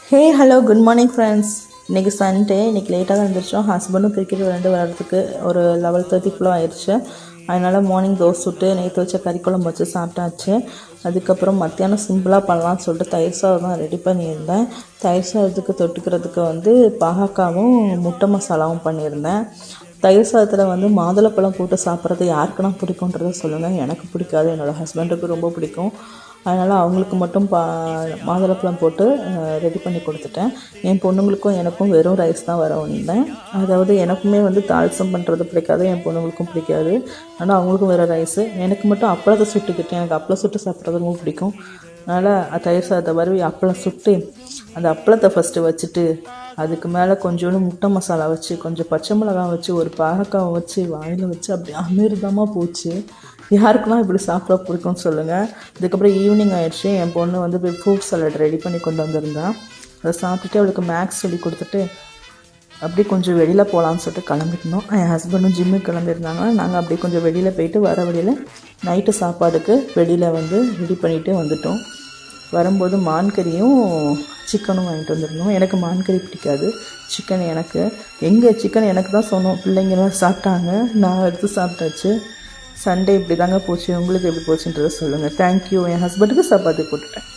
Hey hello good morning friends. இன்றைக்கி Sunday. இன்றைக்கி லேட்டாக தான் எழுந்திரிச்சோம். ஹஸ்பண்டும் கிரிக்கெட் விளையாண்டு வரதுக்கு ஒரு 11:30 ஆயிடுச்சு. அதனால் மார்னிங் தோசை சுட்டு நேற்று வச்ச கறி குழம்பு வச்சு சாப்பிட்டாச்சு. அதுக்கப்புறம் மத்தியானம் சிம்பிளாக பண்ணலான்னு சொல்லிட்டு தயிர் சாதம் தான் ரெடி பண்ணியிருந்தேன். தயிர் சாதத்துக்கு தொட்டுக்கிறதுக்கு பாகக்காவும் முட்டை மசாலாவும் பண்ணியிருந்தேன். தயிர் சாதத்தில் மாதுளப்பழம் போட்டு சாப்பிட்றது யாருக்குன்னா பிடிக்குன்றதை சொல்லுங்கள். எனக்கு பிடிக்காது, என்னோடய ஹஸ்பண்டுக்கு ரொம்ப பிடிக்கும். அதனால் அவங்களுக்கு மட்டும் மாதுளப்பழம் போட்டு ரெடி பண்ணி கொடுத்துட்டேன். என் பொண்ணுங்களுக்கும் எனக்கும் வெறும் ரைஸ் தான் வர வந்தேன். அதாவது எனக்குமே தாளிசம் பண்ணுறது பிடிக்காது, என் பொண்ணுங்களுக்கும் பிடிக்காது. ஆனால் அவங்களுக்கும் வெறும் ரைஸு. எனக்கு மட்டும் அப்பளத்தை சுட்டுக்கிட்டேன். எனக்கு அப்பளம் சுட்டு சாப்பிட்றது ரொம்ப பிடிக்கும். அதனால் தயிர் சாதத்தை வருவி அப்பளம் சுட்டு அந்த அப்பளத்தை ஃபஸ்ட்டு வச்சுட்டு அதுக்கு மேலே கொஞ்சோண்டு முட்டை மசாலா வச்சு கொஞ்சம் பச்சை மிளகாய் வச்சு ஒரு பாகக்காவை வச்சு வாயில் வச்சு அப்படி அமிர்தமாக போச்சு. யாருக்கெல்லாம் இப்படி சாப்பிட பிடிக்கும்னு சொல்லுங்கள். அதுக்கப்புறம் ஈவினிங் ஆகிடுச்சு. என் பொண்ணு போய் ஃப்ரூட் சாலட் ரெடி பண்ணி கொண்டு வந்திருந்தேன். அதை சாப்பிட்டுட்டு அவளுக்கு மேக்ஸ் சொல்லி கொடுத்துட்டு அப்படி கொஞ்சம் வெளியில் போகலான்னு சொல்லிட்டு கிளம்பிட்டோம். என் ஹஸ்பண்டும் ஜிம்முக்கு கிளம்பியிருந்தாங்க. நாங்கள் அப்படி கொஞ்சம் வெளியில் போயிட்டு வர வழியில் நைட்டு சாப்பாடுக்கு வெளியில் ரெடி பண்ணிகிட்டே வந்துட்டோம். வரும்போது மான்கறியும் சிக்கனும் வாங்கிட்டு வந்துருந்தோம். எனக்கு மான்கறி பிடிக்காது, சிக்கன் எனக்கு. சிக்கன் எனக்கு தான் சொன்னோம். பிள்ளைங்களாம் சாப்பிட்டாங்க, நான் எடுத்து சாப்பிட்டாச்சு. சண்டே இப்படி தாங்க போச்சு. உங்களுக்கு எப்படி போச்சுன்றதை சொல்லுங்கள். தேங்க்யூ. என் ஹஸ்பண்டுக்கு சப்பாத்தி போட்டுட்டேன்.